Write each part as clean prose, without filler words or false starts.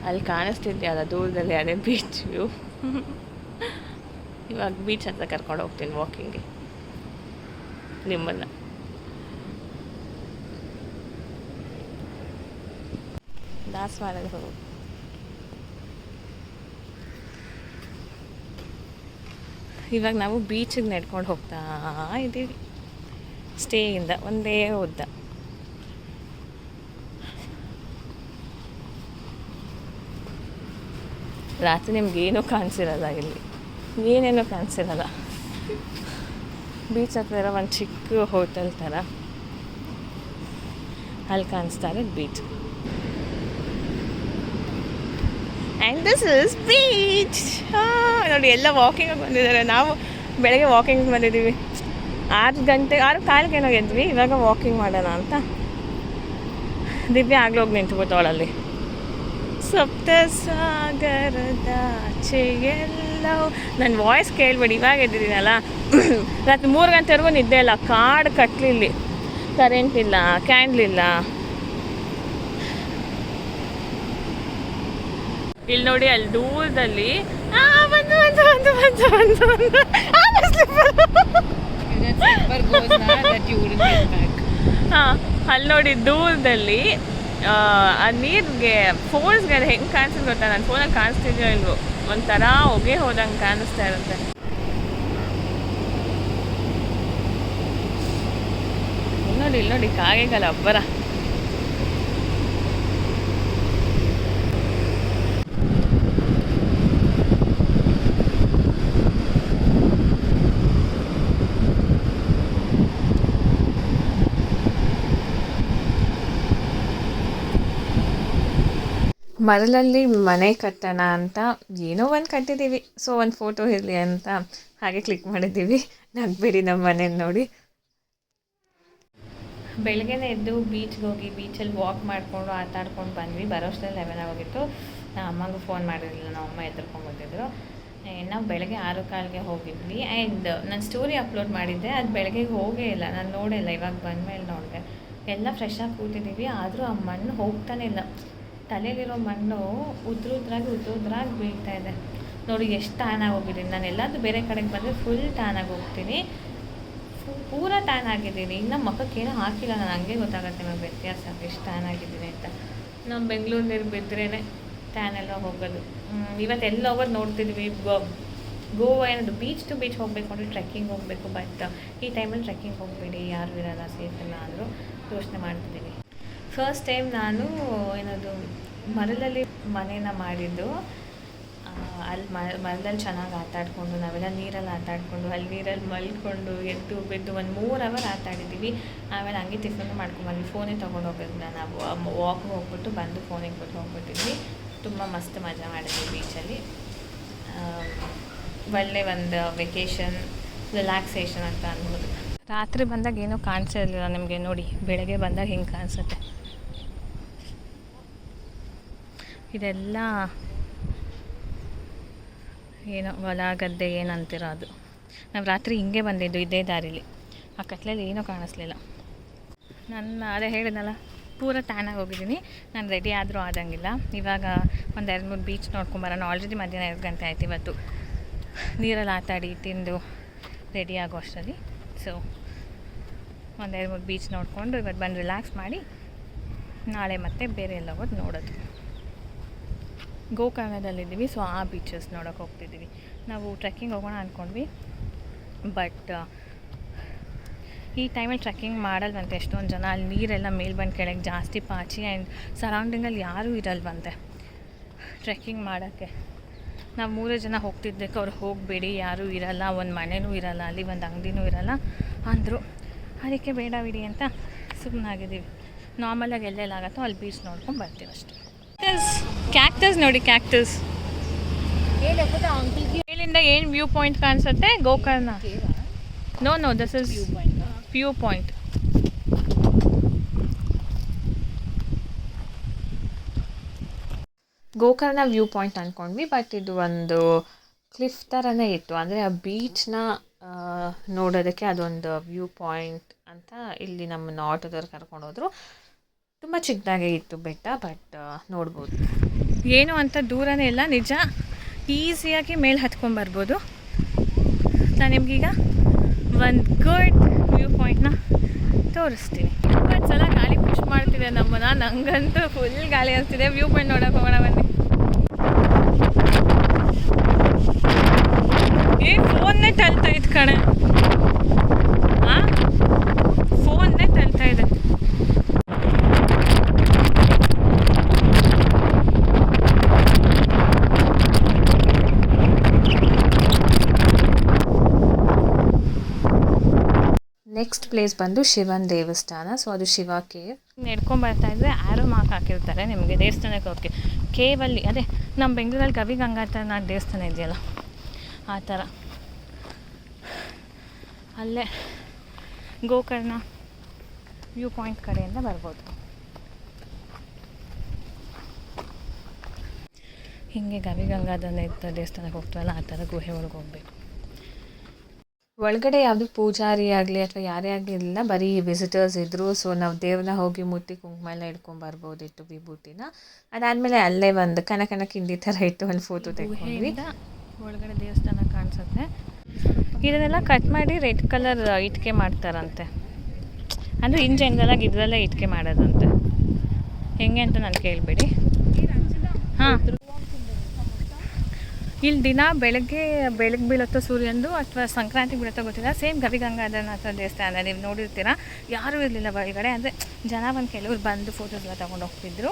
ಅಲ್ಲಿ ಕಾಣಿಸ್ತಿದ್ದೆ ಅಲ್ಲ ದೂರದಲ್ಲಿ ಅದೇ ಬೀಚ್ ವ್ಯೂ. ಇವಾಗ ಬೀಚ್ ಹತ್ರ ಕರ್ಕೊಂಡು ಹೋಗ್ತೀನಿ ವಾಕಿಂಗ್ಗೆ ನಿಮ್ಮನ್ನು. ದಾಸವಾಳಗೆ ಹೋಗು. ಇವಾಗ ನಾವು ಬೀಚಿಗೆ ನಡ್ಕೊಂಡು ಹೋಗ್ತಾ ಇದ್ದೀವಿ ಸ್ಟೇಯಿಂದ ಒಂದೇ ಉದ್ದ. ರಾತ್ರಿ ನಿಮ್ಗೇನೂ ಕಾಣಿಸಿರಲ್ಲ, ಇಲ್ಲಿ ಏನೇನೋ ಕಾಣಿಸಿರಲ್ಲ. ಬೀಚ್ ಹತ್ರ ಇರೋ ಒಂದು ಚಿಕ್ಕ ಹೋಟೆಲ್ ಥರ ಅಲ್ಲಿ ಕಾಣಿಸ್ತಾರೆ beach. And this is beach. ನೋಡಿ ಎಲ್ಲ ವಾಕಿಂಗಿಗೆ ಬಂದಿದ್ದಾರೆ. ನಾವು ಬೆಳಗ್ಗೆ ವಾಕಿಂಗ್ ಬಂದಿದ್ದೀವಿ 6:45 ಎದ್ವಿ. ಇವಾಗ ವಾಕಿಂಗ್ ಮಾಡೋಣ ಅಂತ. ದಿವ್ಯ ಆಗ್ಲೋಗಿ ನಿಂತ್ಬಿಟ್ಟವಳಲ್ಲಿ. ಸಪ್ತ ಸಾಗರದಾಚೆ ಎಲ್ಲವೂ. ನನ್ನ ವಾಯ್ಸ್ ಕೇಳ್ಬೇಡಿ, ಇವಾಗ ಎದ್ದಿದ್ದೀನಲ್ಲ. ರಾತ್ರಿ 3 ಗಂಟೆವರೆಗೂ ನಿದ್ದೆ ಇಲ್ಲ. ಕಾಡು ಕಟ್ಲಿಲ್ಲಿ, ಕರೆಂಟ್ ಇಲ್ಲ, ಕ್ಯಾಂಡ್ಲ್ ಇಲ್ಲ. ಇಲ್ಲಿ ನೋಡಿ, ಅಲ್ಲಿ ದೂರದಲ್ಲಿ ಅಲ್ಲಿ ನೋಡಿ ದೂರದಲ್ಲಿ ಆ ನೀರಿಗೆ ಫೋಲ್ಸ್ಗೆ ಹೆಂಗೆ ಕಾಣಿಸ್ತದೆ ಗೊತ್ತಾ? ನನ್ನ ಫೋನಲ್ಲಿ ಕಾಣಿಸ್ತಿದ್ಯೋ ಇಲ್ವೋ, ಒಂಥರ ಹೊಗೆ ಹೋದಂಗೆ ಕಾಣಿಸ್ತಾ ಇರುತ್ತೆ. ಇಲ್ಲಿ ನೋಡಿ ಕಾಗೆಗಳ ಅಬ್ಬರ. ಮರಳಲ್ಲಿ ಮನೆ ಕಟ್ಟೋಣ ಅಂತ ಏನೋ ಒಂದು ಕಟ್ಟಿದ್ದೀವಿ. ಸೊ ಒಂದು ಫೋಟೋ ಇರಲಿ ಅಂತ ಹಾಗೆ ಕ್ಲಿಕ್ ಮಾಡಿದ್ದೀವಿ. ನಗ್ಬೇಡಿ ನಮ್ಮ ಮನೆ ನೋಡಿ. ಬೆಳಗ್ಗೆನೇ ಎದ್ದು ಬೀಚ್ಗೆ ಹೋಗಿ ಬೀಚಲ್ಲಿ ವಾಕ್ ಮಾಡಿಕೊಂಡು ಆಟ ಆಡ್ಕೊಂಡು ಬಂದ್ವಿ. ಬರೋಷ್ಟರಲ್ಲಿ 11 ಆಗೋಗಿತ್ತು. ನಮ್ಮ ಅಮ್ಮಂಗೂ ಫೋನ್ ಮಾಡಿರಲಿಲ್ಲ, ನಮ್ಮ ಅಮ್ಮ ಎದ್ರುಕೊಂಡು ಬಂದಿದ್ರು. ನಾವು ಬೆಳಗ್ಗೆ 6:15ಗೆ ಹೋಗಿದ್ವಿ. ಆ್ಯಂಡ್ ನಾನು ಸ್ಟೋರಿ ಅಪ್ಲೋಡ್ ಮಾಡಿದ್ದೆ, ಅದು ಬೆಳಗ್ಗೆಗೆ ಹೋಗೇ ಇಲ್ಲ, ನಾನು ನೋಡೇ ಇಲ್ಲ. ಇವಾಗ ಬಂದಮೇಲೆ ನೋಡಿದೆ. ಎಲ್ಲ ಫ್ರೆಶಾಗಿ ಕೂತಿದ್ದೀವಿ, ಆದರೂ ಆ ಮಣ್ಣು ಹೋಗ್ತಾನೆ ಇಲ್ಲ. ತಲೆಯಲ್ಲಿರೋ ಮಣ್ಣು ಉದ್ರುದ್ರಾಗಿ ಬೀಳ್ತಾ ಇದೆ. ನೋಡಿ ಎಷ್ಟು ಟ್ಯಾನ್ ಆಗೋಗಿದ್ದೀನಿ. ನಾನು ಎಲ್ಲಾದರೂ ಬೇರೆ ಕಡೆಗೆ ಬಂದರೆ ಫುಲ್ ಟ್ಯಾನ್ ಆಗಿ ಹೋಗ್ತೀನಿ. ಪೂರಾ ಟ್ಯಾನ್ ಆಗಿದ್ದೀನಿ. ಇನ್ನು ಮುಖಕ್ಕೆ ಏನೂ ಹಾಕಿಲ್ಲ, ನಾನು ಹಂಗೆ ಗೊತ್ತಾಗುತ್ತೆ ನಮಗೆ ವ್ಯತ್ಯಾಸ ಎಷ್ಟು ಟ್ಯಾನ್ ಆಗಿದ್ದೀನಿ ಅಂತ. ನಾವು ಬೆಂಗಳೂರು ನೀರು ಬಿದ್ರೇ ಟ್ಯಾನ್ ಎಲ್ಲ ಹೋಗೋದು. ಇವತ್ತು ಎಲ್ಲ ಹೋಗೋದು ನೋಡ್ತಿದ್ವಿ. ಗೋವಾ ಏನಾದ್ರು ಬೀಚ್ ಟು ಬೀಚ್ ಹೋಗಬೇಕು ಅಂದರೆ ಟ್ರೆಕ್ಕಿಂಗ್ ಹೋಗಬೇಕು. ಬಟ್ ಈ ಟೈಮಲ್ಲಿ ಟ್ರೆಕ್ಕಿಂಗ್ ಹೋಗಬೇಡಿ, ಯಾರು ಇರೋಲ್ಲ, ಸೇಫ್ ಇಲ್ಲ ಅಂದರು. ಯೋಚನೆ ಮಾಡ್ತಿದ್ದೀವಿ. ಫಸ್ಟ್ ಟೈಮ್ ನಾನು ಏನದು ಮರಳಲ್ಲಿ ಮನೇನ ಮಾಡಿದ್ದು. ಅಲ್ಲಿ ಮರದಲ್ಲಿ ಚೆನ್ನಾಗಿ ಆಟ ಆಡಿಕೊಂಡು, ನಾವೆಲ್ಲ ನೀರಲ್ಲಿ ಆಟ ಆಡಿಕೊಂಡು, ಅಲ್ಲಿ ನೀರಲ್ಲಿ ಮಲ್ಕೊಂಡು ಎದ್ದು ಬಿದ್ದು ಒಂದು 3 ಅವರ್ ಆಟ ಆಡಿದ್ದೀವಿ. ಆಮೇಲೆ ಹಂಗೆ ಟಿಫನ್ನು ಮಾಡ್ಕೊಂಡ್ಬಂದ್ವಿ. ಫೋನೇ ತೊಗೊಂಡು ಹೋಗೋದಿಲ್ಲ ನಾವು. ವಾಕ್ಗೆ ಹೋಗ್ಬಿಟ್ಟು ಬಂದು ಫೋನಿಗೆ ಬಿಟ್ಟು ಹೋಗ್ಬಿಟ್ಟಿದ್ವಿ. ತುಂಬ ಮಸ್ತ್ ಮಜಾ ಮಾಡಿದ್ವಿ ಬೀಚಲ್ಲಿ. ಒಳ್ಳೆ ಒಂದು ವೆಕೇಷನ್, ರಿಲ್ಯಾಕ್ಸೇಷನ್ ಅಂತ ಅನ್ಬೋದು. ರಾತ್ರಿ ಬಂದಾಗ ಏನೂ ಕಾಣಿಸೇ ಇರಲಿಲ್ಲ ನಿಮಗೆ. ನೋಡಿ ಬೆಳಗ್ಗೆ ಬಂದಾಗ ಹಿಂಗೆ ಕಾಣಿಸುತ್ತೆ. ಇದೆಲ್ಲ ಏನೋ ಹೊಲ ಗದ್ದೆ ಏನಂತೀರೋ ಅದು. ನಾವು ರಾತ್ರಿ ಹಿಂಗೆ ಬಂದಿದ್ದು ಇದೇ ದಾರಿಲಿ. ಆ ಕತ್ಲಲ್ಲಿ ಏನೂ ಕಾಣಿಸ್ಲಿಲ್ಲ. ಅದೇ ಹೇಳಿದ್ನಲ್ಲ, ಪೂರ ಟ್ಯಾನಾಗಿ ಹೋಗಿದ್ದೀನಿ. ನಾನು ರೆಡಿ ಆದರೂ ಆದಂಗಿಲ್ಲ. ಇವಾಗ ಒಂದು 2-3 ಬೀಚ್ ನೋಡ್ಕೊಂಬರೋಣ. ಆಲ್ರೆಡಿ ಮಧ್ಯಾಹ್ನ 2 ಗಂಟೆ ಆಯ್ತು. ಇವತ್ತು ನೀರಲ್ಲಿ ಆಟಾಡಿ ತಿಂದು ರೆಡಿ ಆಗೋ ಅಷ್ಟರಲ್ಲಿ. ಸೊ ಒಂದು 2-3 ಬೀಚ್ ನೋಡಿಕೊಂಡು ಇವತ್ತು ಬಂದು ರಿಲ್ಯಾಕ್ಸ್ ಮಾಡಿ ನಾಳೆ ಮತ್ತೆ ಬೇರೆ ಎಲ್ಲ ಹೋಗೋದು ನೋಡೋದು. ಗೋಕರ್ಣದಲ್ಲಿದ್ದೀವಿ. ಸೊ ಆ ಬೀಚಸ್ ನೋಡೋಕೆ ಹೋಗ್ತಿದ್ದೀವಿ. ನಾವು ಟ್ರೆಕ್ಕಿಂಗ್ ಹೋಗೋಣ ಅಂದ್ಕೊಂಡ್ವಿ. ಬಟ್ ಈ ಟೈಮಲ್ಲಿ ಟ್ರೆಕ್ಕಿಂಗ್ ಮಾಡಲ್ವಂತೆ ಎಷ್ಟೊಂದು ಜನ. ಅಲ್ಲಿ ನೀರೆಲ್ಲ ಮೇಲೆ ಬಂದು ಕೆಳಗೆ ಜಾಸ್ತಿ ಪಾಚಿ. ಆ್ಯಂಡ್ ಸರೌಂಡಿಂಗಲ್ಲಿ ಯಾರೂ ಇರಲ್ವಂತೆ ಟ್ರೆಕ್ಕಿಂಗ್ ಮಾಡೋಕ್ಕೆ. ನಾವು 3 ಜನ ಹೋಗ್ತಿದ್ದಕ್ಕೆ ಅವ್ರು ಹೋಗಬೇಡಿ, ಯಾರೂ ಇರಲ್ಲ, ಒಂದು ಮನೆಯೂ ಇರಲ್ಲ, ಅಲ್ಲಿ ಒಂದು ಅಂಗಡಿನೂ ಇರಲ್ಲ ಅಂದರು. ಅದಕ್ಕೆ ಬೇಡ ಬಿಡಿ ಅಂತ ಸುಮ್ಮನಾಗಿದ್ದೀವಿ. ನಾರ್ಮಲಾಗಿ ಎಲ್ಲೆಲ್ಲಾಗತ್ತೋ ಅಲ್ಲಿ ಬೀಚ್ ನೋಡ್ಕೊಂಡು ಬರ್ತೀವಿ ಅಷ್ಟೇ. ಕ್ಯಾಕ್ಟಸ್ ನೋಡಿ, ಕ್ಯಾಕ್ಟಸ್. ಇಲ್ಲಿಂದ ಏನು ವ್ಯೂ ಪಾಯಿಂಟ್ ಕಾಣಿಸುತ್ತೆ? Gokarna. No this is view point. Gokarna view point ಅಂದ್ಕೊಂಡ್ವಿ. ಬಟ್ ಇದು ಒಂದು ಕ್ಲಿಫ್ ಥರನೇ ಇತ್ತು. ಅಂದರೆ ಆ ಬೀಚ್ನ ನೋಡೋದಕ್ಕೆ ಅದೊಂದು ವ್ಯೂ ಪಾಯಿಂಟ್ ಅಂತ ಇಲ್ಲಿ ನಮ್ಮನ್ನು ಆಟೋದವ್ರು ಕರ್ಕೊಂಡು ಹೋದರು. ತುಂಬ ಚಿಕ್ಕದಾಗೇ ಇತ್ತು ಬೆಟ್ಟ, ಬಟ್ ನೋಡ್ಬೋದು. ಏನು ಅಂತ ದೂರನೇ ಇಲ್ಲ, ನಿಜ ಈಸಿಯಾಗಿ ಮೇಲೆ ಹತ್ಕೊಂಡ್ಬರ್ಬೋದು. ನಾನು ನಿಮಗೀಗ ಒಂದು ಗುಡ್ ವ್ಯೂ ಪಾಯಿಂಟ್ನ ತೋರಿಸ್ತೀನಿ. ಇವತ್ತು ಸಲ ಗಾಳಿ ಪುಷ್ ಮಾಡ್ತಿದೆ ನಮ್ಮನ್ನ, ನಂಗಂತೂ ಫುಲ್ ಗಾಳಿ ಆಗ್ತಿದೆ. ವ್ಯೂ ಪಾಯಿಂಟ್ ನೋಡೋಕೆ ಹೋಗೋಣ ಬನ್ನಿ. ಫೋನ್ನೇ ತಳ್ತಾ ಇತ್ತು ಕಣೆ, ಫೋನ್ನೇ ತಳ್ತಾ ಇದೆ. ನೆಕ್ಸ್ಟ್ ಪ್ಲೇಸ್ ಬಂದು ಶಿವನ್ ದೇವಸ್ಥಾನ. ಸೊ ಅದು ಶಿವ ಕೇವ್. ನಡ್ಕೊಂಬರ್ತಾ ಇದ್ದರೆ ಆರೋ ಮಾರ್ಕ್ ಹಾಕಿರ್ತಾರೆ ನಿಮಗೆ ದೇವಸ್ಥಾನಕ್ಕೆ ಹೋಗಿ. ಕೇವಲ್ಲಿ ಅದೇ ನಮ್ಮ ಬೆಂಗಳೂರಲ್ಲಿ ಗವಿ ಗಂಗಾಧರನಾಥ ದೇವಸ್ಥಾನ ಇದೆಯಲ್ಲ ಆ ಥರ, ಅಲ್ಲೇ ಗೋಕರ್ಣ ವ್ಯೂ ಪಾಯಿಂಟ್ ಕಡೆಯಿಂದ ಬರ್ಬೋದು. ಹೀಗೆ ಗವಿ ಗಂಗಾಧರನಾಥ ದೇವಸ್ಥಾನಕ್ಕೆ ಹೋಗ್ತೀವಲ್ಲ ಆ ಥರ ಗುಹೆ ಒಳಗೆ ಹೋಗಬೇಕು. ಒಳಗಡೆ ಯಾವುದು ಪೂಜಾರಿ ಆಗಲಿ ಅಥವಾ ಯಾರೇ ಆಗಲಿಲ್ಲ, ಬರೀ ವಿಸಿಟರ್ಸ್ ಇದ್ದರು. ಸೊ ನಾವು ದೇವ್ರನ್ನ ಹೋಗಿ ಮುಟ್ಟಿ ಕುಂಕುಮ ಎಲ್ಲ ಇಟ್ಕೊಂಬರ್ಬೋದಿತ್ತು, ವಿಭೂತಿನ. ಅದಾದಮೇಲೆ ಅಲ್ಲೇ ಒಂದು ಕನಕನ ಕಿಂಡಿ ಥರ ಇತ್ತು, ಅಲ್ಲಿ ಫೋಟೋ ತೆಗೆದ್ವಿ. ಒಳಗಡೆ ದೇವಸ್ಥಾನ ಕಾಣಿಸುತ್ತೆ. ಇದನ್ನೆಲ್ಲ ಕಟ್ ಮಾಡಿ ರೆಡ್ ಕಲರ್ ಇಟ್ಕೆ ಮಾಡ್ತಾರಂತೆ, ಅಂದರೆ ಇನ್ ಜನರಲಾಗಿ ಇದರಲ್ಲೇ ಇಟ್ಕೆ ಮಾಡೋದಂತೆ. ಹೆಂಗೆ ಅಂತ ನಾನು ಕೇಳಬೇಡಿ. ಹಾಂ, ಇಲ್ಲಿ ದಿನ ಬೆಳಗ್ಗೆ ಬೀಳುತ್ತೋ ಸೂರ್ಯಂದು ಅಥವಾ ಸಂಕ್ರಾಂತಿ ಬೀಳುತ್ತೋ ಗೊತ್ತಿಲ್ಲ. ಸೇಮ್ ಗವಿ ಗಂಗಾಧರನಾಥ ದೇವಸ್ಥಾನ ನೀವು ನೋಡಿರ್ತೀರ, ಯಾರೂ ಇರಲಿಲ್ಲ ಒಳಗಡೆ. ಅಂದರೆ ಜನ ಒಂದು ಕೆಲವ್ರು ಬಂದು ಫೋಟೋಸ್ ಎಲ್ಲ ತೊಗೊಂಡು ಹೋಗ್ತಿದ್ರು.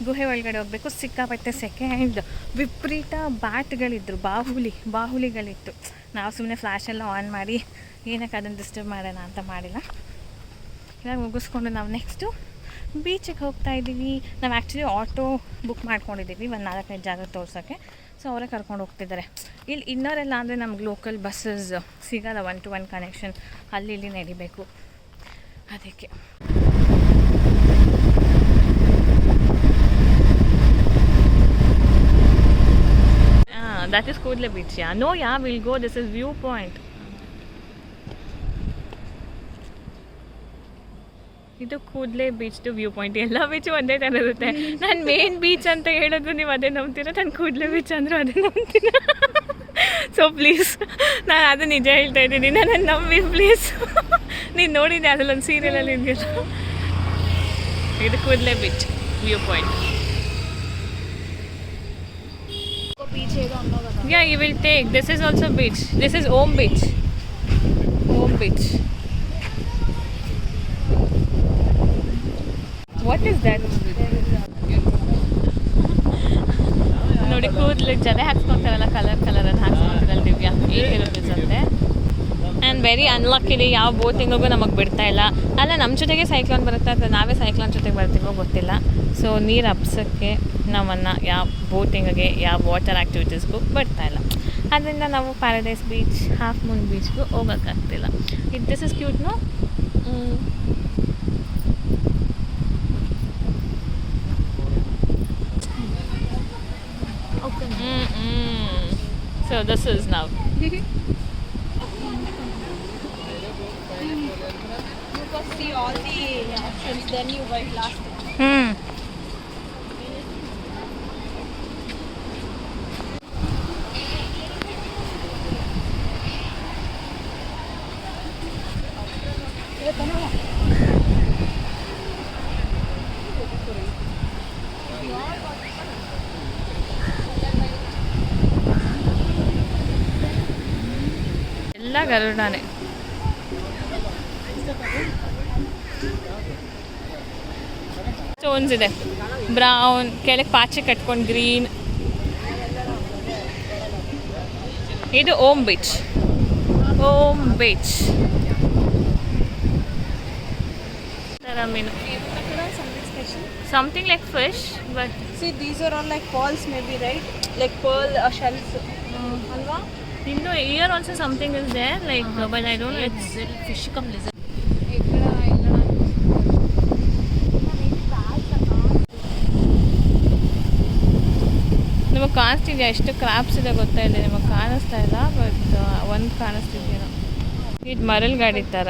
ಗುಹೆ ಒಳಗಡೆ ಹೋಗಬೇಕು, ಸಿಕ್ಕಾಪಟ್ಟೆ ಸೆಕೆ. ಆ್ಯಂಡ್ ವಿಪರೀತ ಬ್ಯಾಟ್ಗಳಿದ್ರು, ಬಾಹುಲಿಗಳಿತ್ತು. ನಾವು ಸುಮ್ಮನೆ ಫ್ಲ್ಯಾಶೆಲ್ಲ ಆನ್ ಮಾಡಿ ಏನಕ್ಕೆ ಅದನ್ನು ಡಿಸ್ಟರ್ಬ್ ಮಾಡೋಣ ಅಂತ ಮಾಡಿಲ್ಲ. ಇವಾಗ ಮುಗಿಸ್ಕೊಂಡು ನಾವು ನೆಕ್ಸ್ಟು ಬೀಚಿಗೆ ಹೋಗ್ತಾ ಇದ್ದೀವಿ. ನಾವು ಆ್ಯಕ್ಚುಲಿ ಆಟೋ ಬುಕ್ ಮಾಡ್ಕೊಂಡಿದ್ದೀವಿ ಒಂದು 4-5 ಜಾಗ ತೋರ್ಸೋಕ್ಕೆ. ಸೊ ಅವರೇ ಕರ್ಕೊಂಡು ಹೋಗ್ತಿದ್ದಾರೆ. ಇಲ್ಲಿ ಇನ್ನೋರೆಲ್ಲ ಅಂದರೆ ನಮ್ಗೆ ಲೋಕಲ್ ಬಸ್ಸಸ್ ಸಿಗಲ್ಲ, 1-to-1 ಕನೆಕ್ಷನ್, ಅಲ್ಲಿ ಇಲ್ಲಿ ನಡಿಬೇಕು. ಅದಕ್ಕೆ that is Kudle beach. Yeah, no, yeah, we'll go. This is viewpoint. ಇದು ಕೂದಲೇ ಬೀಚ್ದು ವ್ಯೂ ಪಾಯಿಂಟ್. ಎಲ್ಲ ಬೀಚು ಒಂದೇ ಥರ ಇರುತ್ತೆ. ನಾನು ಮೇನ್ ಬೀಚ್ ಅಂತ ಹೇಳಿದ್ರು ನೀವು ಅದೇ ನಂಬ್ತೀರ, ನಾನು ಕೂದಲೇ ಬೀಚ್ ಅಂದರೂ ಅದೇ ನಂಬ್ತೀರ. ಸೊ ಪ್ಲೀಸ್, ನಾನು ಅದು ನಿಜ ಹೇಳ್ತಾ ಇದ್ದೀನಿ, ನಾನು ನಂಬಿ ಪ್ಲೀಸ್. ನೀನು ನೋಡಿದ್ದೆ ಅದರಲ್ಲೊಂದು ಸೀರಿಯಲಲ್ಲಿ ಇದೆಯಲ್ಲ, ಇದು ಕೂದಲೇ beach view point. Yeah, you will take. This is also beach. This is Om Beach. Om Beach. What is that? ನೋಡಿ ಕೂದಲಿಗೆ ಜಡೆ ಹಾಕ್ಸ್ಕೊತಾರಲ್ಲ, ಕಲರನ್ನು ಹಾಕ್ಸ್ಕೊತಿರಲ್ಲ ದಿವ್ಯಾ, ಈ ಇರೋದು ಅಂತೆ. ಆ್ಯಂಡ್ ವೆರಿ ಅನ್ಲಕ್ಕಿದೆ, ಯಾವ ಬೋಟಿಂಗಿಗೂ ನಮಗೆ ಬಿಡ್ತಾ ಇಲ್ಲ. ಅಲ್ಲ, ನಮ್ಮ ಜೊತೆಗೆ ಸೈಕ್ಲೋನ್ ಬರುತ್ತೆ ಅಥವಾ ನಾವೇ ಸೈಕ್ಲೋನ್ ಜೊತೆಗೆ ಬರ್ತೀವೋ ಗೊತ್ತಿಲ್ಲ. ಸೊ ನೀರು ಹಬ್ಸೋಕ್ಕೆ ನಮ್ಮನ್ನು ಯಾವ ಬೋಟಿಂಗಿಗೆ ಯಾವ ವಾಟರ್ ಆ್ಯಕ್ಟಿವಿಟೀಸ್ಗೂ ಬಿಡ್ತಾ ಇಲ್ಲ. ಅದರಿಂದ ನಾವು ಪ್ಯಾರಡೈಸ್ ಬೀಚ್, ಹಾಫ್ ಮೂನ್ ಬೀಚ್ಗೂ ಹೋಗೋಕ್ಕಾಗ್ತಿಲ್ಲ. This is cute, no? So this is now. You can see all the options, then you buy last. ಎಲ್ಲ ಗರುಡಾನೆ. ಸ್ಟೋನ್ಸ್ ಇದೆ, ಬ್ರೌನ್, ಕೆಳಗೆ ಪಾಚಿ ಕಟ್ಕೊಂಡು ಗ್ರೀನ್. ಇದು ಓಮ್ ಬೀಚ್. ಓಮ್ ಬೀಚ್ ತರ ಮೀನು. Something like fish, but see, these are all like pearls, maybe, right? Like pearl shells. Alva? No, here also something is there, like, but I don't know. It's fish come lizard. ನಿಮಗೆ ಕಾಣಿಸ್ತಿದೆಯಾ ಎಷ್ಟು crops ಇದೆ ಗೊತ್ತಾ? ಇದೆ ನಿಮಗೆ ಕಾಣಿಸ್ತಾ ಇಲ್ಲ, but ಒಂದು ಕಾಣಿಸ್ತಿದೆಯಾ? ಇದು ಮರಲ್ ಗಾಡಿ ಥರ.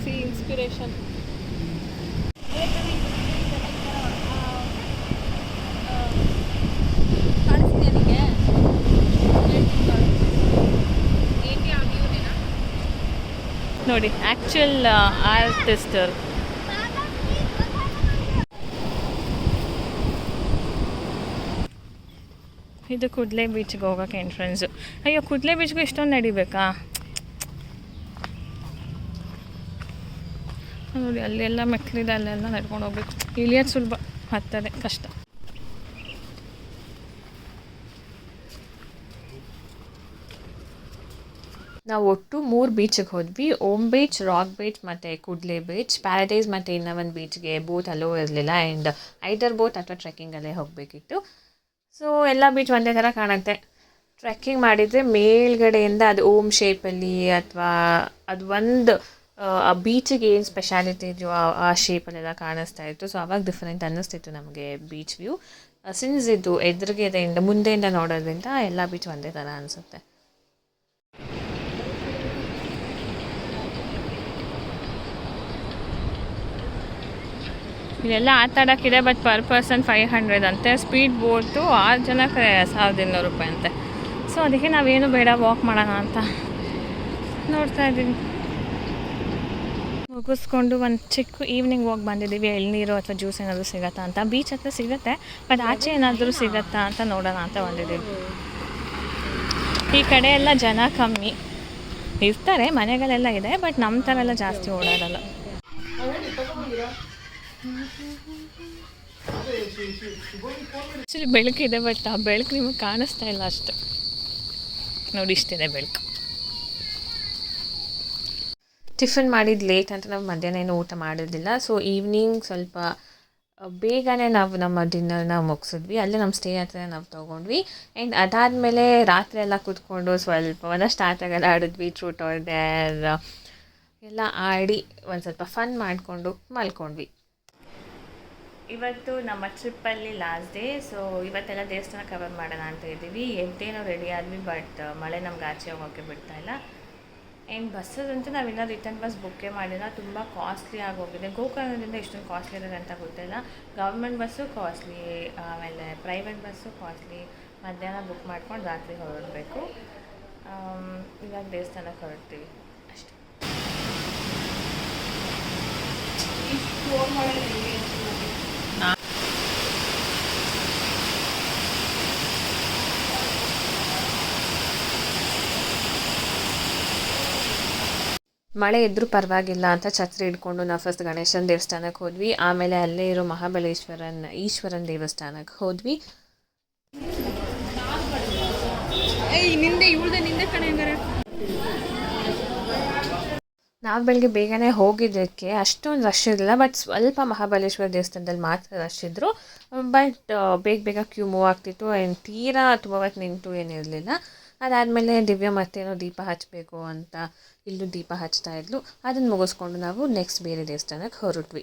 See, inspiration. ನೋಡಿ ಆ್ಯಕ್ಚುಲ್ ಆರ್ಟಿಸ್ಟರು. ಇದು ಕುಡ್ಲೆ ಬೀಚ್ಗೆ ಹೋಗೋಕ್ಕೆ ಎಂಟ್ರೆನ್ಸು. ಅಯ್ಯೋ, ಕುಡ್ಲೆ ಬೀಚ್ಗೂ ಇಷ್ಟೊಂದು ನಡಿಬೇಕಾ? ನೋಡಿ ಅಲ್ಲೆಲ್ಲ ಮೆಟ್ಲಿದೆ, ಅಲ್ಲೆಲ್ಲ ನಡ್ಕೊಂಡು ಹೋಗ್ಬೇಕು. ಇಳಿಯೋದು ಸುಲಭ, ಹತ್ತದೆ ಕಷ್ಟ. ನಾವು ಒಟ್ಟು 3 ಬೀಚಿಗೆ ಹೋದ್ವಿ. ಓಮ್ ಬೀಚ್, ರಾಕ್ ಬೀಚ್ ಮತ್ತು ಕುಡ್ಲೆ ಬೀಚ್. ಪ್ಯಾರಡೈಸ್ ಮತ್ತು ಇನ್ನೂ ಒಂದು ಬೀಚ್ಗೆ ಬೋಟ್ ಅಲ್ಲೋ ಇರಲಿಲ್ಲ. ಆ್ಯಂಡ್ ಐದರ್ ಬೋಟ್ ಅಥವಾ ಟ್ರೆಕ್ಕಿಂಗಲ್ಲೇ ಹೋಗಬೇಕಿತ್ತು. ಸೊ ಎಲ್ಲ ಬೀಚ್ ಒಂದೇ ಥರ ಕಾಣುತ್ತೆ. ಟ್ರೆಕ್ಕಿಂಗ್ ಮಾಡಿದರೆ ಮೇಲ್ಗಡೆಯಿಂದ ಅದು ಓಮ್ ಶೇಪಲ್ಲಿ ಅಥವಾ ಅದು ಒಂದು ಆ ಬೀಚಿಗೆ ಏನು ಸ್ಪೆಷಾಲಿಟಿ ಇದೆಯೋ ಆ ಶೇಪಲ್ಲೆಲ್ಲ ಕಾಣಿಸ್ತಾ ಇತ್ತು. ಸೊ ಆವಾಗ ಡಿಫ್ರೆಂಟ್ ಅನ್ನಿಸ್ತಿತ್ತು ನಮಗೆ ಬೀಚ್ ವ್ಯೂ. ಸಿನ್ಸ್ ಇದು ಎದುರುಗೆಯಿಂದ ಮುಂದೆಯಿಂದ ನೋಡೋದ್ರಿಂದ ಎಲ್ಲ ಬೀಚ್ ಒಂದೇ ಥರ ಅನಿಸುತ್ತೆ. ಇಲ್ಲೆಲ್ಲ ಆಟ ಆಡೋಕ್ಕಿದೆ, ಬಟ್ ಪರ್ ಪರ್ಸನ್ 500 ಅಂತೆ. ಸ್ಪೀಡ್ ಬೋಟು 6 ಜನಕ್ಕೆ 1200 ರೂಪಾಯಿ ಅಂತೆ. ಸೊ ಅದಕ್ಕೆ ನಾವೇನು ಬೇಡ, ವಾಕ್ ಮಾಡೋಣ ಅಂತ ನೋಡ್ತಾ ಇದ್ದೀವಿ. ಮುಗಿಸ್ಕೊಂಡು ಒಂದು ಚಿಕ್ಕ ಈವ್ನಿಂಗ್ ವಾಕ್ ಬಂದಿದ್ದೀವಿ. ಎಳ್ನೀರು ಅಥವಾ ಜ್ಯೂಸ್ ಏನಾದರೂ ಸಿಗತ್ತಾ ಅಂತ. ಬೀಚ್ ಹತ್ರ ಸಿಗುತ್ತೆ, ಬಟ್ ಆಚೆ ಏನಾದರೂ ಸಿಗತ್ತಾ ಅಂತ ನೋಡೋಣ ಅಂತ ಬಂದಿದ್ದೀವಿ. ಈ ಕಡೆ ಎಲ್ಲ ಜನ ಕಮ್ಮಿ ಇರ್ತಾರೆ, ಮನೆಗಳೆಲ್ಲ ಇದೆ, ಬಟ್ ನಮ್ಮ ಥರ ಎಲ್ಲ ಜಾಸ್ತಿ ಓಡಾಡಲ್ಲ. ಆ್ಯಕ್ಚುಲಿ ಬೆಳಕಿದೆ, ಬಟ್ ಆ ಬೆಳಕು ನಿಮಗೆ ಕಾಣಿಸ್ತಾ ಇಲ್ಲ ಅಷ್ಟು. ನೋಡಿ ಇಷ್ಟಿದೆ ಬೆಳಕು. ಟಿಫನ್ ಮಾಡಿದ್ದು ಲೇಟ್ ಅಂತ ನಾವು ಮಧ್ಯಾಹ್ನ ಏನು ಊಟ ಮಾಡಿರಲಿಲ್ಲ. ಸೊ ಈವ್ನಿಂಗ್ ಸ್ವಲ್ಪ ಬೇಗನೆ ನಾವು ನಮ್ಮ ಡಿನ್ನರ್ನ ಮುಗಿಸಿದ್ವಿ. ಅಲ್ಲೇ ನಮ್ಮ ಸ್ಟೇ ಹತ್ರ ನಾವು ತೊಗೊಂಡ್ವಿ. ಆ್ಯಂಡ್ ಅದಾದಮೇಲೆ ರಾತ್ರಿ ಎಲ್ಲ ಕೂತ್ಕೊಂಡು ಸ್ವಲ್ಪ ಒಂದಷ್ಟು ಆಟಗಳು ಆಡಿದ್ವಿ. ಟ್ರೂತ್ ಆರ್ ಡೇರ್ ಎಲ್ಲ ಆಡಿ ಒಂದು ಸ್ವಲ್ಪ ಫನ್ ಮಾಡಿಕೊಂಡು ಮಲ್ಕೊಂಡ್ವಿ. ಇವತ್ತು ನಮ್ಮ ಟ್ರಿಪ್ಪಲ್ಲಿ ಲಾಸ್ಟ್ ಡೇ. ಸೊ ಇವತ್ತೆಲ್ಲ ದೇವಸ್ಥಾನ ಕವರ್ ಮಾಡೋಣ ಅಂತ ಇದ್ದೀವಿ. ಎದ್ದೇನೋ ರೆಡಿ ಆದ್ವಿ, ಬಟ್ ಮಳೆ ನಮ್ಗೆ ಆಚೆ ಹೋಗೋಕ್ಕೆ ಬಿಡ್ತಾಯಿಲ್ಲ. ಆ್ಯಂಡ್ ಬಸ್ಸದಂತೂ ನಾವಿನ್ನೂ ರಿಟರ್ನ್ ಬಸ್ ಬುಕ್ಕೇ ಮಾಡಿಲ್ಲ. ತುಂಬ ಕಾಸ್ಟ್ಲಿ ಆಗೋಗಿದೆ. ಗೋಕರ್ಣದಿಂದ ಇಷ್ಟೊಂದು ಕಾಸ್ಟ್ಲಿ ಇರೋದು ಅಂತ ಗೊತ್ತಿಲ್ಲ. ಗೌರ್ಮೆಂಟ್ ಬಸ್ಸು ಕಾಸ್ಟ್ಲಿ, ಆಮೇಲೆ ಪ್ರೈವೇಟ್ ಬಸ್ಸು ಕಾಸ್ಟ್ಲಿ. ಮಧ್ಯಾಹ್ನ ಬುಕ್ ಮಾಡ್ಕೊಂಡು ರಾತ್ರಿ ಹೊರಡಬೇಕು. ಇವಾಗ ದೇವಸ್ಥಾನಕ್ಕೆ ಹೊರಡ್ತೀವಿ ಅಷ್ಟೇ. ಮಳೆ ಇದ್ದರೂ ಪರವಾಗಿಲ್ಲ ಅಂತ ಛತ್ರಿ ಹಿಡ್ಕೊಂಡು ನಾವು ಫಸ್ಟ್ ಗಣೇಶನ ದೇವಸ್ಥಾನಕ್ಕೆ ಹೋದ್ವಿ. ಆಮೇಲೆ ಅಲ್ಲೇ ಇರೋ ಈಶ್ವರನ ದೇವಸ್ಥಾನಕ್ಕೆ ಹೋದ್ವಿ. ನಾವು ಬೆಳಗ್ಗೆ ಬೇಗನೆ ಹೋಗಿದ್ದಕ್ಕೆ ಅಷ್ಟೊಂದು ರಶ್ ಇರಲಿಲ್ಲ, ಬಟ್ ಸ್ವಲ್ಪ ಮಹಾಬಲೇಶ್ವರ ದೇವಸ್ಥಾನದಲ್ಲಿ ಮಾತ್ರ ರಶ್ ಇದ್ದರು. ಬಟ್ ಬೇಗ ಕ್ಯೂ ಮೂವ್ ಆಗ್ತಿತ್ತು. ಆ್ಯಂಡ್ ತೀರಾ ತುಂಬ ಹೊತ್ತು ನಿಂತು ಏನಿರಲಿಲ್ಲ. ಅದಾದಮೇಲೆ ದಿವ್ಯ ಮತ್ತೇನೋ ದೀಪ ಹಚ್ಚಬೇಕು ಅಂತ ಇಲ್ಲೂ ದೀಪ ಹಚ್ತಾ ಇದ್ಲು. ಅದನ್ನು ಮುಗಿಸ್ಕೊಂಡು ನಾವು ನೆಕ್ಸ್ಟ್ ಬೇರೆ ದೇವಸ್ಥಾನಕ್ಕೆ ಹೊರಟ್ವಿ.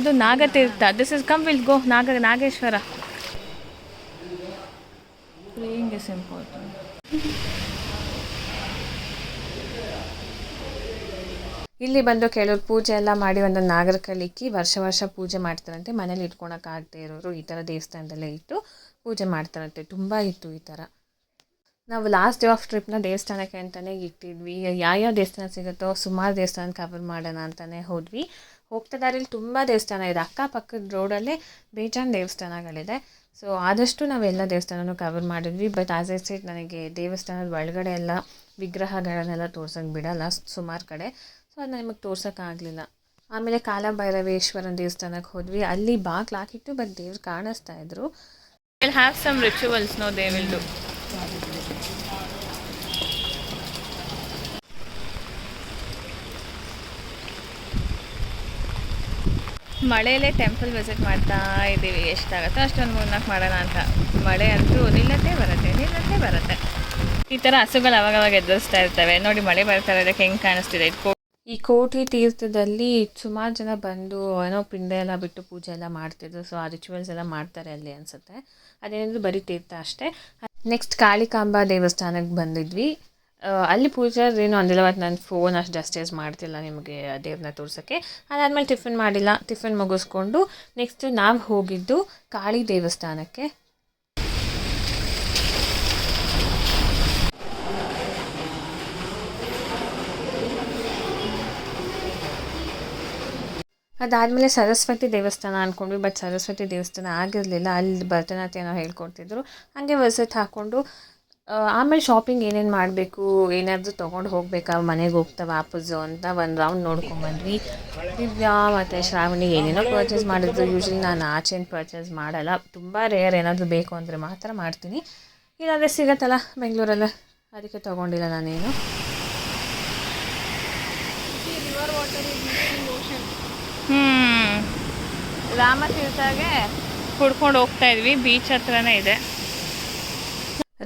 ಇದು Nagatirtha. This is come will go Nageshwara. Praying is important. ಇಲ್ಲಿ ಬಂದು ಕೆಲವರು ಪೂಜೆ ಎಲ್ಲ ಮಾಡಿ ಒಂದು ನಾಗರ ಕಲಿಕ್ಕಿ ವರ್ಷ ಪೂಜೆ ಮಾಡ್ತಾರಂತೆ. ಮನೇಲಿ ಇಟ್ಕೊಳಕ್ಕಾಗದೇ ಇರೋರು ಈ ಥರ ದೇವಸ್ಥಾನದಲ್ಲೇ ಇಟ್ಟು ಪೂಜೆ ಮಾಡ್ತಾರಂತೆ. ತುಂಬ ಇತ್ತು ಈ ಥರ. ನಾವು ಲಾಸ್ಟ್ ಡೇ ಆಫ್ ಟ್ರಿಪ್ನ ದೇವಸ್ಥಾನಕ್ಕೆ ಅಂತಲೇ ಇಟ್ಟಿದ್ವಿ. ಯಾವ್ಯಾವ ದೇವಸ್ಥಾನ ಸಿಗುತ್ತೋ ಸುಮಾರು ದೇವಸ್ಥಾನ ಕವರ್ ಮಾಡೋಣ ಅಂತಲೇ ಹೋದ್ವಿ. ಹೋಗ್ತಾ ದಾರಿಲಿ ತುಂಬ ದೇವಸ್ಥಾನ ಇದೆ. ಅಕ್ಕಪಕ್ಕದ ರೋಡಲ್ಲೇ ಬೇಜಾನ್ ದೇವಸ್ಥಾನಗಳಿದೆ. ಸೊ ಆದಷ್ಟು ನಾವೆಲ್ಲ ದೇವಸ್ಥಾನನೂ ಕವರ್ ಮಾಡಿದ್ವಿ. ಬಟ್ ಆಸ್ ಎ ಸೈಡ್ ನನಗೆ ದೇವಸ್ಥಾನದ ಒಳಗಡೆ ಎಲ್ಲ ವಿಗ್ರಹಗಳನ್ನೆಲ್ಲ ತೋರ್ಸೋಕ್ಕೆ ಬಿಡೋಲ್ಲ ಸುಮಾರು ಕಡೆ. ಸೊ ಅದು ನಿಮಗೆ ತೋರ್ಸೋಕ್ಕಾಗಲಿಲ್ಲ. ಆಮೇಲೆ ಕಾಲಭೈರವೇಶ್ವರನ ದೇವಸ್ಥಾನಕ್ಕೆ ಹೋದ್ವಿ. ಅಲ್ಲಿ ಬಾಗಿಲು ಹಾಕಿತ್ತು, ಬಟ್ ದೇವ್ರು ಕಾಣಿಸ್ತಾ ಇದ್ರು. They'll have some rituals, no, they will do. ಮಳೆಯಲ್ಲೇ ಟೆಂಪಲ್ ವಿಸಿಟ್ ಮಾಡ್ತಾ ಇದ್ದೀವಿ. ಎಷ್ಟಾಗುತ್ತೋ ಅಷ್ಟೊಂದು 3-4 ಮಾಡೋಣ ಅಂತ. ಮಳೆ ಅಂತೂ ನಿಲ್ಲತ್ತೆ ಬರುತ್ತೆ. ಈ ಥರ ಹಸುಗಳು ಅವಾಗವಾಗ ಎದುರಿಸ್ತಾ ಇರ್ತವೆ. ನೋಡಿ ಮಳೆ ಬರ್ತಾ ಇರೋದಕ್ಕೆ ಹೆಂಗೆ ಕಾಣಿಸ್ತಿದೆ. ಈ ಕೋಟಿ ತೀರ್ಥದಲ್ಲಿ ಸುಮಾರು ಜನ ಬಂದು ಏನೋ ಪಿಂಡ ಎಲ್ಲ ಬಿಟ್ಟು ಪೂಜೆ ಎಲ್ಲ ಮಾಡ್ತಿದ್ರು. ಸೊ ಆ ರಿಚುವಲ್ಸ್ ಎಲ್ಲ ಮಾಡ್ತಾರೆ ಅಲ್ಲಿ ಅನಿಸುತ್ತೆ. ಅದೇನಾದರೂ ಬರೀ ತೀರ್ಥ ಅಷ್ಟೇ. ನೆಕ್ಸ್ಟ್ ಕಾಳಿಕಾಂಬಾ ದೇವಸ್ಥಾನಕ್ಕೆ ಬಂದಿದ್ವಿ. ಅಲ್ಲಿ ಪೂಜಾರಿ ಏನೂ ಅಂದಿಲ್ಲ, ಬಟ್ ನನ್ನ ಫೋನ್ ಅಷ್ಟು ಜಸ್ಟೇಜ್ ಮಾಡ್ತಿಲ್ಲ ನಿಮಗೆ ದೇವ್ರನ್ನ ತೋರ್ಸೋಕ್ಕೆ. ಅದಾದಮೇಲೆ ಟಿಫಿನ್ ಮುಗಿಸ್ಕೊಂಡು ನೆಕ್ಸ್ಟು ನಾವು ಹೋಗಿದ್ದು ಕಾಳಿ ದೇವಸ್ಥಾನಕ್ಕೆ. ಅದಾದಮೇಲೆ ಸರಸ್ವತಿ ದೇವಸ್ಥಾನ ಅಂದ್ಕೊಂಡ್ವಿ, ಬಟ್ ಸರಸ್ವತಿ ದೇವಸ್ಥಾನ ಆಗಿರಲಿಲ್ಲ. ಅಲ್ಲಿ ಭರತನಾಟ್ಯನ ಹೇಳ್ಕೊಡ್ತಿದ್ರು, ಹಾಗೆ ವಿಸಿಟ್ ಹಾಕ್ಕೊಂಡು ಆಮೇಲೆ ಶಾಪಿಂಗ್ ಏನೇನು ಮಾಡಬೇಕು, ಏನಾದರೂ ತೊಗೊಂಡು ಹೋಗ್ಬೇಕಾ ಮನೆಗೆ ಹೋಗ್ತಾ ವಾಪಸ್ಸು ಅಂತ ಒಂದು ರೌಂಡ್ ನೋಡ್ಕೊಂಬಂದ್ವಿ. ದಿವ್ಯಾ ಮತ್ತು ಶ್ರಾವಣಿ ಏನೇನೋ ಪರ್ಚೇಸ್ ಮಾಡಿದ್ರು. ಯೂಶ್ವಲಿ ನಾನು ಆಚೆನ ಪರ್ಚೇಸ್ ಮಾಡಲ್ಲ, ತುಂಬ ರೇರ್. ಏನಾದರೂ ಬೇಕು ಅಂದರೆ ಮಾತ್ರ ಮಾಡ್ತೀನಿ, ಇಲ್ಲಾಂದರೆ ಸಿಗತ್ತಲ್ಲ ಬೆಂಗಳೂರಲ್ಲೇ, ಅದಕ್ಕೆ ತೊಗೊಂಡಿಲ್ಲ ನಾನೇನು. ರಾಮತೀರ್ಥಗೆ ಕುಡ್ಕೊಂಡು ಹೋಗ್ತಾ ಇದ್ವಿ, ಬೀಚ್ ಹತ್ರನೇ ಇದೆ.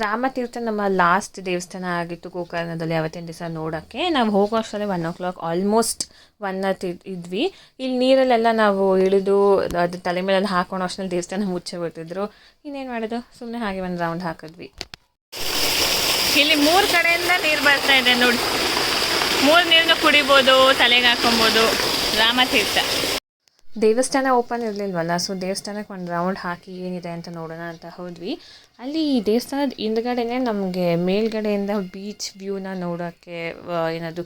ರಾಮತೀರ್ಥ ನಮ್ಮ ಲಾಸ್ಟ್ ದೇವಸ್ಥಾನ ಆಗಿತ್ತು ಗೋಕರ್ಣದಲ್ಲಿ ಅವತ್ತಿನ ದಿವಸ ನೋಡೋಕ್ಕೆ. ನಾವು ಹೋಗೋ ಅಷ್ಟರಲ್ಲಿ 1 o'clock ಆಲ್ಮೋಸ್ಟ್ 1 ಇದ್ವಿ. ಇಲ್ಲಿ ನೀರಲ್ಲೆಲ್ಲ ನಾವು ಇಳಿದು ಅದು ತಲೆ ಮೇಲೆ ಹಾಕೊಂಡು ಅಷ್ಟರಲ್ಲಿ ದೇವಸ್ಥಾನ ಮುಚ್ಚೆ ಬಿಟ್ಟಿದ್ರು. ಇನ್ನೇನು ಮಾಡೋದು, ಸುಮ್ಮನೆ ಹಾಗೆ ಒಂದು ರೌಂಡ್ ಹಾಕಿದ್ವಿ. ಇಲ್ಲಿ 3 ಕಡೆಯಿಂದ ನೀರು ಬರ್ತಾ ಇದೆ ನೋಡಿ, 3 ನೀರನ್ನು ಕುಡಿಬೋದು, ತಲೆಗೆ ಹಾಕೊಬೋದು. ರಾಮತೀರ್ಥ ದೇವಸ್ಥಾನ ಓಪನ್ ಇರಲಿಲ್ವಲ್ಲ, ಸೊ ದೇವಸ್ಥಾನಕ್ಕೆ ಒಂದು ರೌಂಡ್ ಹಾಕಿ ಏನಿದೆ ಅಂತ ನೋಡೋಣ ಅಂತ ಹೋದ್ವಿ. ಅಲ್ಲಿ ದೇವಸ್ಥಾನದ ಹಿಂದ್ಗಡೆನೇ ನಮಗೆ ಮೇಲ್ಗಡೆಯಿಂದ ಬೀಚ್ ವ್ಯೂನ ನೋಡೋಕ್ಕೆ ಏನದು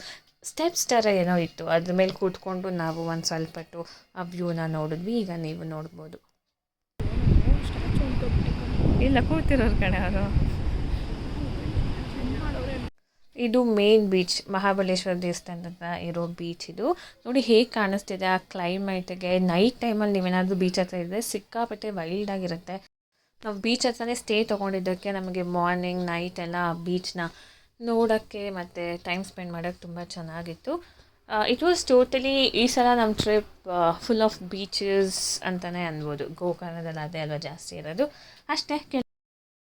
ಸ್ಟೆಪ್ಸ್ ಥರ ಏನೋ ಇತ್ತು, ಅದ್ರ ಮೇಲೆ ಕೂತ್ಕೊಂಡು ನಾವು ಒಂದು ಸ್ವಲ್ಪಟ್ಟು ಆ ವ್ಯೂನ ನೋಡಿದ್ವಿ. ಈಗ ನೀವು ನೋಡ್ಬೋದು. ಇಲ್ಲ ಕೂತಿರೋರು ಕಡೆ ಅವರು. ಇದು ಮೇನ್ ಬೀಚ್, ಮಹಾಬಲೇಶ್ವರ ದೇವಸ್ಥಾನದ ಇರೋ ಬೀಚ್ ಇದು. ನೋಡಿ ಹೇಗೆ ಕಾಣಿಸ್ತಿದೆ ಆ ಕ್ಲೈಮೇಟ್ಗೆ. ನೈಟ್ ಟೈಮಲ್ಲಿ ನೀವೇನಾದರೂ ಬೀಚ್ ಹತ್ರ ಇದ್ದರೆ ಸಿಕ್ಕಾಪಟ್ಟೆ ವೈಲ್ಡ್ ಆಗಿರುತ್ತೆ. ನಾವು ಬೀಚ್ ಹತ್ರನೇ ಸ್ಟೇ ತೊಗೊಂಡಿದ್ದಕ್ಕೆ ನಮಗೆ ಮಾರ್ನಿಂಗ್ ನೈಟ್ ಎಲ್ಲ ಬೀಚ್ನ ನೋಡೋಕ್ಕೆ ಮತ್ತು ಟೈಮ್ ಸ್ಪೆಂಡ್ ಮಾಡೋಕ್ಕೆ ತುಂಬ ಚೆನ್ನಾಗಿತ್ತು. ಇಟ್ ವಾಸ್ ಟೋಟಲಿ ಈ ಸಲ ನಮ್ಮ ಟ್ರಿಪ್ ಫುಲ್ ಆಫ್ ಬೀಚಸ್ ಅಂತಲೇ ಅನ್ಬೋದು. ಗೋಕರ್ಣದಲ್ಲಿ ಅದೇ ಅಲ್ವಾ ಜಾಸ್ತಿ ಇರೋದು, ಅಷ್ಟೇ.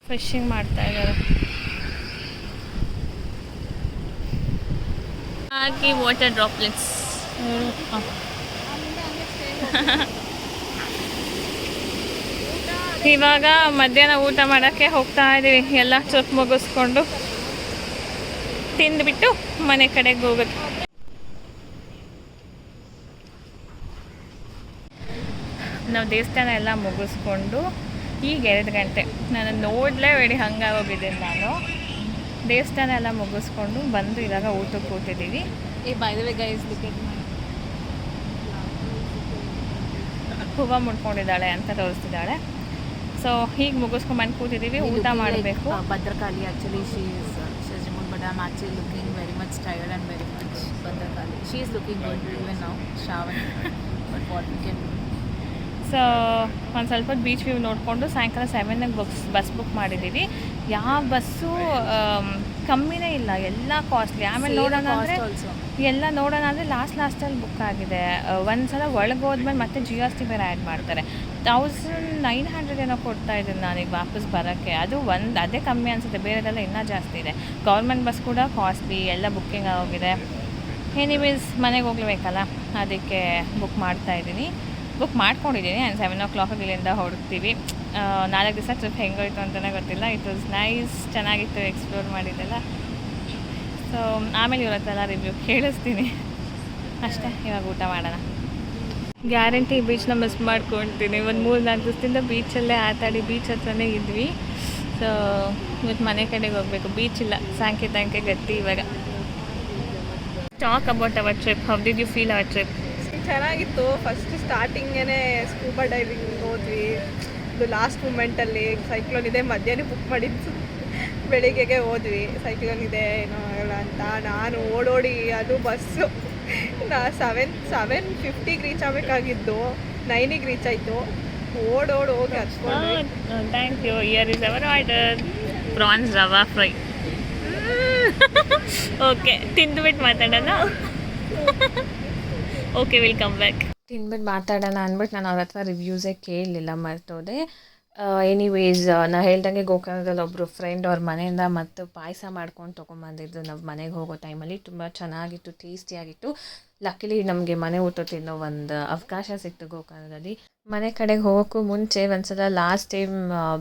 ಫಿಶಿಂಗ್ ಮಾಡ್ತಾ ಇದ್ದಾರೆ ಹಾಕಿ ವಾಟರ್ ಡ್ರಾಪ್ಲೆಟ್ಸ್. ಇವಾಗ ಮಧ್ಯಾಹ್ನ ಊಟ ಮಾಡೋಕ್ಕೆ ಹೋಗ್ತಾ ಇದ್ದೀವಿ. ಎಲ್ಲ ಚೊಕ್ ಮುಗಿಸ್ಕೊಂಡು ತಿಂದುಬಿಟ್ಟು ಮನೆ ಕಡೆಗೆ ಹೋಗೋದು. ನಾವು ದೇವಸ್ಥಾನ ಎಲ್ಲ ಮುಗಿಸ್ಕೊಂಡು ಈಗ 2 ಗಂಟೆ, ನಾನು ನೋಡಲೇಬೇಡಿ ಹಂಗಾಗೋಗಿದ್ದೀನಿ ನಾನು. ದೇವಸ್ಥಾನ ಎಲ್ಲ ಮುಗಿಸ್ಕೊಂಡು ಬಂದು ಇವಾಗ ಊಟಕ್ಕೆ ಕೂತಿದ್ದೀವಿ. ಬೈ ದ ವೇ ಗೈಸ್, ಹೂವು ಮುಡ್ಕೊಂಡಿದ್ದಾಳೆ ಅಂತ ತೋರಿಸ್ತಿದ್ದಾಳೆ. ಸೊ ಹೀಗೆ ಮುಗಿಸ್ಕೊಂಡು ಬಂದು ಕೂತಿದ್ದೀವಿ, ಊಟ ಮಾಡಬೇಕು. Bhadrakali actually she is removed, but I am actually looking very much tired and very much Bhadrakali. She is looking good even now, Shravani, but what we can. So ಒಂದು ಸ್ವಲ್ಪ beach view ನೋಡಿಕೊಂಡು ಸಾಯಂಕಾಲ 7ಗೆ ಬಸ್ ಬುಕ್ ಮಾಡಿದ್ದೀವಿ. ಯಾವ ಬಸ್ಸು ಕಮ್ಮಿನೇ ಇಲ್ಲ, ಎಲ್ಲ costly. ಆಮೇಲೆ ನೋಡೋಣ ಅಂದರೆ ಲಾಸ್ಟಲ್ಲಿ ಬುಕ್ ಆಗಿದೆ. ಒಂದು ಸಲ ಒಳಗೆ ಹೋದ್ಮೇಲೆ ಮತ್ತೆ GST ಬೇರೆ ಆ್ಯಡ್ ಮಾಡ್ತಾರೆ. 1900 ಏನೋ ಕೊಡ್ತಾ ಇದ್ದೀನಿ ನಾನೀಗ ವಾಪಸ್ ಬರೋಕ್ಕೆ. ಅದು ಅದೇ ಕಮ್ಮಿ ಅನಿಸುತ್ತೆ, ಬೇರೆದೆಲ್ಲ ಇನ್ನೂ ಜಾಸ್ತಿ ಇದೆ. ಗೌರ್ಮೆಂಟ್ ಬಸ್ ಕೂಡ ಕಾಸ್ಟ್ಲಿ, ಎಲ್ಲ ಬುಕ್ಕಿಂಗ್ ಆಗೋಗಿದೆ. ಎನಿವೇಸ್ ಮನೆಗೆ ಹೋಗ್ಲೇಬೇಕಲ್ಲ, ಅದಕ್ಕೆ ಬುಕ್ ಮಾಡ್ಕೊಂಡಿದ್ದೀನಿ. ಆ್ಯಂಡ್ 7 o'clock ಇಲ್ಲಿಂದ ಹೊರಡ್ತೀವಿ. 4 ದಿವಸ ಟ್ರಿಪ್ ಹೆಂಗೋಯ್ತು ಅಂತಲೇ ಗೊತ್ತಿಲ್ಲ. ಇಟ್ ವಾಸ್ ನೈಸ್, ಚೆನ್ನಾಗಿತ್ತು, ಎಕ್ಸ್ಪ್ಲೋರ್ ಮಾಡಿದ್ದೆಲ್ಲ. ಸೊ ಆಮೇಲೆ ಇವ್ರ ಹತ್ರ ಎಲ್ಲ ರಿವ್ಯೂ ಕೇಳಿಸ್ತೀನಿ ಅಷ್ಟೇ. ಇವಾಗ ಊಟ ಮಾಡೋಣ. ಗ್ಯಾರಂಟಿ ಬೀಚ್ನ ಮಿಸ್ ಮಾಡ್ಕೊಳ್ತೀನಿ. ಒಂದು 3-4 ದಿವಸದಿಂದ ಬೀಚಲ್ಲೇ ಆಟಾಡಿ ಬೀಚ್ ಹತ್ರನೇ ಇದ್ವಿ. ಸೊ ಇವತ್ತು ಮನೆ ಕಡೆಗೆ ಹೋಗಬೇಕು, ಬೀಚ್ ಇಲ್ಲ. ಸಾಂಕೇತಿಕ ಗಟ್ಟಿ ಇವಾಗ. Talk about our trip. How did you feel our trip? ಚೆನ್ನಾಗಿತ್ತು. ಫಸ್ಟ್ ಸ್ಟಾರ್ಟಿಂಗೇ ಸ್ಕೂಬಾ ಡೈವಿಂಗ್ ಹೋದ್ವಿ. ಇದು ಲಾಸ್ಟ್ ಮೂಮೆಂಟಲ್ಲಿ ಸೈಕ್ಲೋನ್ ಇದೆ, ಮಧ್ಯಾಹ್ನ ಬುಕ್ ಮಾಡಿದ್ದು ಬೆಳಿಗ್ಗೆಗೆ ಹೋದ್ವಿ. ಸೈಕ್ಲೋನ್ ಇದೆ ಏನೋ ಎಲ್ಲ ಅಂತ ನಾನು ಓಡೋಡಿ, ಅದು ಬಸ್ಸು 7:50 ರೀಚ್ ಆಗಬೇಕಾಗಿದ್ದು 9ಗೆ ರೀಚ್ ಆಯಿತು. ಹೋಗಿ ಹಚ್ಕೊಂಡು. Thank you. Here is our order, prawns rava fry. Okay, ತಿಂದುಬಿಟ್ಟು ಮಾತಾಡೋಣ. Okay, will come back. ತಿಂದ್ಬಿಟ್ಟು ಮಾತಾಡೋಣ ಅಂದ್ಬಿಟ್ಟು ನಾನು ಅವ್ರ ಹತ್ರ ರಿವ್ಯೂಸೇ ಕೇಳಲಿಲ್ಲ, ಮರ್ತೋದೆ. ಎನಿವೇಸ್ ನಾನು ಹೇಳ್ದಂಗೆ ಗೋಕರ್ಣದಲ್ಲಿ ಒಬ್ಬರು ಫ್ರೆಂಡ್ ಅವ್ರ ಮನೆಯಿಂದ ಮತ್ತು ಪಾಯಸ ಮಾಡ್ಕೊಂಡು ತೊಗೊಂಬಂದಿದ್ದು ನಾವು ಮನೆಗೆ ಹೋಗೋ ಟೈಮಲ್ಲಿ. ತುಂಬ ಚೆನ್ನಾಗಿತ್ತು, ಟೇಸ್ಟಿಯಾಗಿತ್ತು. ಲಕ್ಕಿಲಿ ನಮಗೆ ಮನೆ ಊಟ ತಿನ್ನೋ ಒಂದು ಅವಕಾಶ ಸಿಕ್ತು ಗೋಕರ್ಣದಲ್ಲಿ. ಮನೆ ಕಡೆಗೆ ಹೋಗೋಕ್ಕೂ ಮುಂಚೆ ಒಂದ್ಸಲ ಲಾಸ್ಟ್ ಟೈಮ್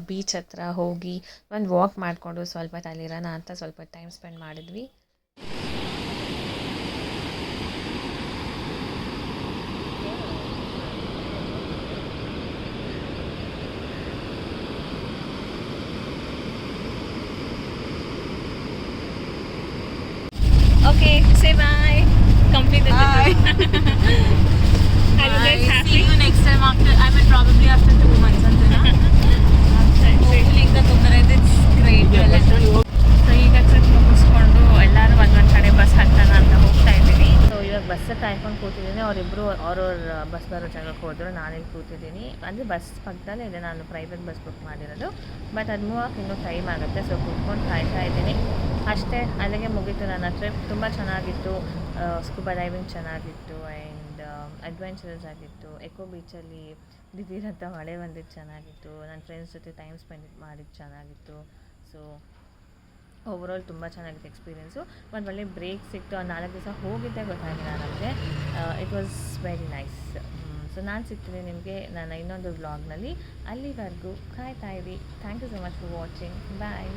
ಬೀಚ್ ಹತ್ರ ಹೋಗಿ ಒಂದು ವಾಕ್ ಮಾಡಿಕೊಂಡು ಸ್ವಲ್ಪ ಅಲ್ಲಿರೋಣ ಅಂತ ಸ್ವಲ್ಪ ಟೈಮ್ ಸ್ಪೆಂಡ್ ಮಾಡಿದ್ವಿ. Okay, say bye. Complete the trip. Bus ಕಾಯ್ಕೊಂಡು ಕೂತಿದ್ದೀನಿ. ಅವರಿಬ್ಬರು ಅವ್ರವ್ರ ಬಸ್ ಬರೋ ಜಾಗಕ್ಕೆ ಹೋದರು, ನಾನಿಲ್ಲಿ ಕೂತಿದ್ದೀನಿ. ಅಂದರೆ ಬಸ್ ಪಕ್ಕದಲ್ಲೇ ಇದೆ, ನಾನು ಪ್ರೈವೇಟ್ ಬಸ್ ಬುಕ್ ಮಾಡಿರೋದು. ಬಟ್ ಅದು ಮೂವ್ ಇನ್ನೂ ಟೈಮ್ ಆಗುತ್ತೆ, ಸೊ ಕೂತ್ಕೊಂಡು ಕಾಯ್ತಾ ಇದ್ದೀನಿ ಅಷ್ಟೇ. ಅಲ್ಲಿಗೆ ಮುಗೀತು ನನ್ನ ಟ್ರಿಪ್. ತುಂಬ ಚೆನ್ನಾಗಿತ್ತು. ಸ್ಕೂಬಾ ಡೈವಿಂಗ್ ಚೆನ್ನಾಗಿತ್ತು ಆ್ಯಂಡ್ ಅಡ್ವೆಂಚರಸ್ ಆಗಿತ್ತು. ಎಕೋ ಬೀಚಲ್ಲಿ ದಿಢೀರಂತ ಮಳೆ ಬಂದಿದ್ದು ಚೆನ್ನಾಗಿತ್ತು. ನನ್ನ ಫ್ರೆಂಡ್ಸ್ ಜೊತೆ ಟೈಮ್ ಸ್ಪೆಂಡ್ ಮಾಡಿದ್ದು ಚೆನ್ನಾಗಿತ್ತು. ಸೊ ಓವರಾಲ್ ತುಂಬ ಚೆನ್ನಾಗಿತ್ತು ಎಕ್ಸ್ಪೀರಿಯೆನ್ಸು. ಒಂದು ಒಳ್ಳೆ ಬ್ರೇಕ್ ಸಿಕ್ತು. 4 ದಿವಸ ಹೋಗಿದ್ದೆ ಗೊತ್ತಾಗಿಲ್ಲ ನಮಗೆ. It was very nice. So ನಾನು ಸಿಗ್ತೀನಿ ನಿಮಗೆ ನನ್ನ ಇನ್ನೊಂದು ವ್ಲಾಗ್ನಲ್ಲಿ. ಅಲ್ಲಿವರೆಗೂ ಕಾಯ್ತಾ ಇರಿ. Thank you so much for watching. Bye.